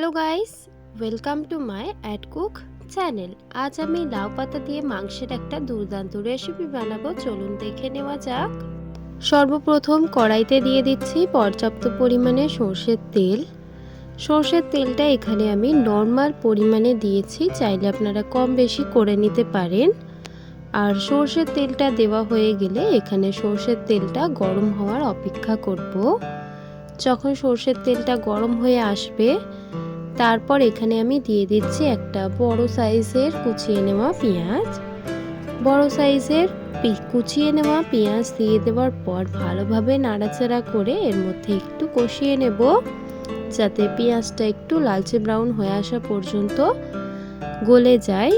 Hello guys, welcome to my add cook channel. আজ আমি লাউ পাতা দিয়ে মাংসের একটা দুর্দান্ত রেসিপি বানাবো, চলুন দেখে নেওয়া যাক। সর্বপ্রথম কড়াইতে দিয়ে দিচ্ছি পর্যাপ্ত পরিমাণে সর্ষের তেল। সর্ষের তেলটা এখানে আমি নর্মাল পরিমাণে দিয়েছি, চাইলে আপনারা কম বেশি করে নিতে পারেন। আর সর্ষের তেলটা দেওয়া হয়ে গেলে এখানে সর্ষের তেলটা গরম হওয়ার অপেক্ষা করব। যখন সর্ষের তেলটা গরম হয়ে আসবে তারপর এখানে আমি দিয়ে দিচ্ছি একটা বড় সাইজের কুচিয়ে নেওয়া পেঁয়াজ। বড় সাইজের কুচিয়ে নেওয়া পেঁয়াজ দিয়ে দেওয়ার পর ভালোভাবে নাড়াচাড়া করে এর মধ্যে একটু কষিয়ে নেব, যাতে পেঁয়াজটা একটু লালচে ব্রাউন হয়ে আসা পর্যন্ত গলে যায়।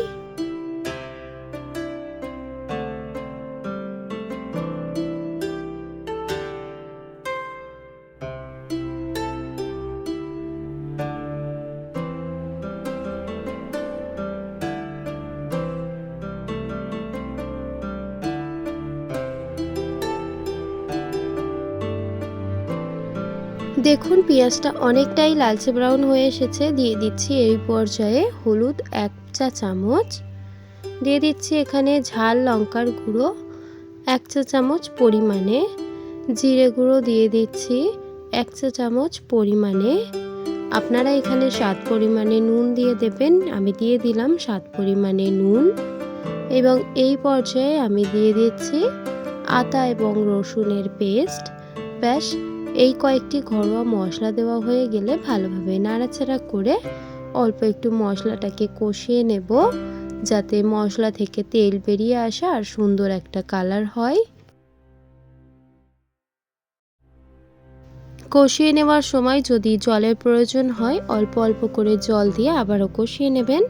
দেখুন পেঁয়াজটা অনেকটাই লালচে ব্রাউন হয়ে এসেছে। দিয়ে দিচ্ছি এই পর্যায়ে হলুদ 1 চা চামচ, দিয়ে দিচ্ছি এখানে ঝাল লঙ্কার গুঁড়ো 1 চা চামচ পরিমাণে, জিরে গুঁড়ো দিয়ে দিচ্ছি 1 চা চামচ পরিমাণে। আপনারা এখানে স্বাদ পরিমাণে নুন দিয়ে দেবেন, আমি দিয়ে দিলাম স্বাদ পরিমাণে নুন। এবং এই পর্যায়ে আমি দিয়ে দিচ্ছি আদা এবং রসুনের পেস্ট। ব্যাস, এই কয়েকটি ঘরোয়া মশলা দেওয়া হয়ে গেলে ভালোভাবে নাড়াচাড়া করে অল্প একটু মশলাটাকে কষিয়ে নেব, যাতে মশলা থেকে তেল বেরিয়ে আসে আর সুন্দর একটা কালার হয়। কষিয়ে নেওয়ার সময় যদি জলের প্রয়োজন হয় অল্প অল্প করে জল দিয়ে আবারও কষিয়ে নেবেন।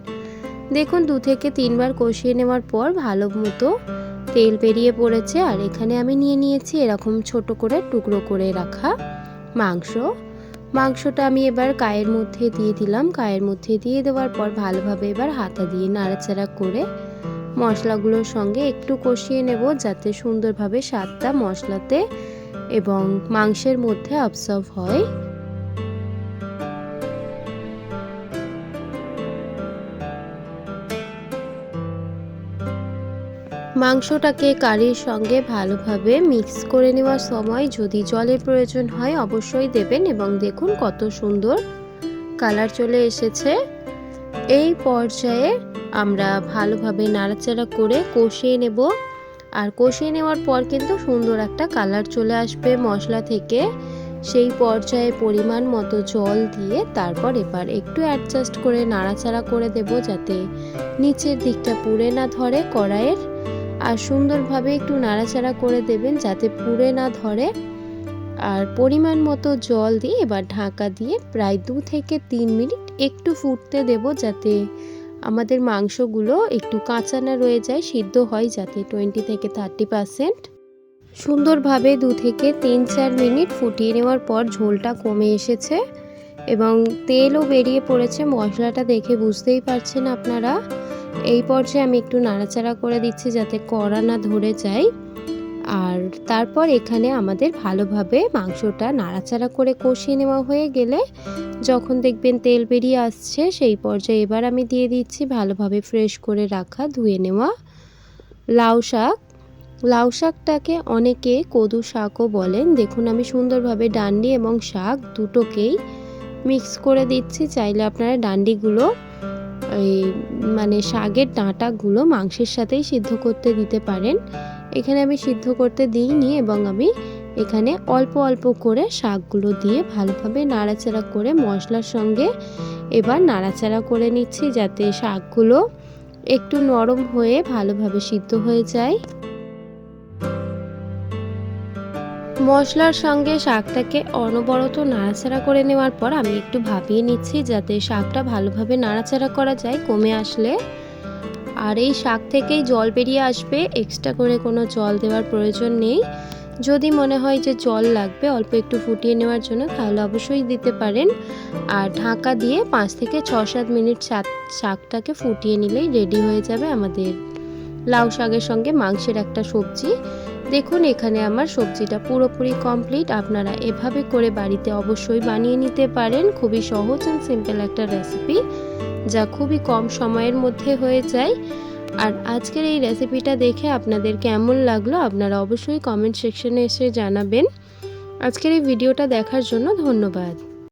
দেখুন 2 থেকে 3 বার কষিয়ে নেওয়ার পর ভালো মতো তেল বেরিয়ে পড়েছে। আর এখানে আমি নিয়ে নিয়েছি এরকম ছোট করে টুকরো করে রাখা মাংসটা আমি এবার গায়ের মধ্যে দিয়ে দিলাম। গায়ের মধ্যে দিয়ে দেওয়ার পর ভালোভাবে এবার হাতা দিয়ে নাড়াচাড়া করে মশলাগুলোর সঙ্গে একটু কষিয়ে নেব, যাতে সুন্দরভাবে স্বাদটা মশলাতে এবং মাংসের মধ্যে অ্যাবসর্ব হয়। মাংসটাকে কারির সঙ্গে ভালোভাবে মিক্স করে নেওয়ার সময় যদি জলের প্রয়োজন হয় অবশ্যই দেবেন। এবং দেখুন কত সুন্দর কালার চলে এসেছে। এই পর্যায়ে আমরা ভালোভাবে নাড়াচাড়া করে কষিয়ে নেব। আর কষিয়ে নেওয়ার পর কিন্তু সুন্দর একটা কালার চলে আসবে মশলা থেকে। সেই পর্যায়ে পরিমাণ মতো জল দিয়ে তারপর এবার একটু অ্যাডজাস্ট করে নাড়াচাড়া করে দেব, যাতে নিচের দিকটা পুড়ে না ধরে কড়াইয়ের। আর সুন্দরভাবে একটু নাড়াচাড়া করে দেবেন যাতে পুড়ে না ধরে। আর পরিমাণ মতো জল দিয়ে এবার ঢাকা দিয়ে প্রায় 2 থেকে 3 মিনিট একটু ফুটতে দেব, যাতে আমাদের মাংসগুলো একটু কাঁচা না রয়ে যায়, সিদ্ধ হয় যাতে 20 থেকে 30%। সুন্দরভাবে 2 থেকে 3-4 মিনিট ফুটিয়ে নেওয়ার পর ঝোলটা কমে এসেছে এবং তেলও বেরিয়ে পড়েছে। মশলাটা দেখে বুঝতেই পারছেন আপনারা। এই পর্যায়ে আমি একটু নাড়াচাড়া করে দিচ্ছি যাতে কড়া না ধরে যায়। আর তারপর এখানে আমাদের ভালোভাবে মাংসটা নাড়াচাড়া করে কষিয়ে নেওয়া হয়ে গেলে যখন দেখবেন তেল বেরিয়ে আসছে সেই পর্যায়ে এবার আমি দিয়ে দিচ্ছি ভালোভাবে ফ্রেশ করে রাখা ধুয়ে নেওয়া লাউ শাকটাকে অনেকে কদু শাকও বলেন। দেখুন আমি সুন্দরভাবে ডান্ডি এবং শাক দুটোকেই মিক্স করে দিচ্ছি। চাইলে আপনারা ডান্ডিগুলো শাকের ডাঁটাগুলো মাংসের সাথেই সিদ্ধ করতে দিতে পারেন। এখানে আমি সিদ্ধ করতে দিইনি এবং আমি এখানে অল্প অল্প করে শাকগুলো দিয়ে ভালোভাবে নাড়াচাড়া করে মশলার সঙ্গে এবার নাড়াচাড়া করে নিচ্ছি, যাতে শাকগুলো একটু নরম হয়ে ভালোভাবে সিদ্ধ হয়ে যায়। মশলার সঙ্গে শাকটাকে অনবরত নাড়াচাড়া করে নেওয়ার পর আমি একটু ভাপিয়ে নিচ্ছি, যাতে শাকটা ভালোভাবে নাড়াচাড়া করা যায় কমে আসলে। আর এই শাক থেকেই জল বেরিয়ে আসবে, এক্সট্রা করে কোনো জল দেওয়ার প্রয়োজন নেই। যদি মনে হয় যে জল লাগবে অল্প একটু ফুটিয়ে নেওয়ার জন্য তাহলে অবশ্যই দিতে পারেন। আর ঢাকা দিয়ে 5 থেকে 6-7 মিনিট শাকটাকে ফুটিয়ে নিলেই রেডি হয়ে যাবে আমাদের লাউ শাকের সঙ্গে মাংসের একটা সবজি। দেখুন এখানে আমার সবজিটা পুরোপুরি কমপ্লিট। আপনারা এভাবে করে বাড়িতে অবশ্যই বানিয়ে নিতে পারেন। খুবই সহজ অ্যান্ড সিম্পল একটা রেসিপি, যা খুবই কম সময়ের মধ্যে হয়ে যায়। আর আজকের এই রেসিপিটা দেখে আপনাদের কেমন লাগলো আপনারা অবশ্যই কমেন্ট সেকশনে এসে জানাবেন। আজকের এই ভিডিওটা দেখার জন্য ধন্যবাদ।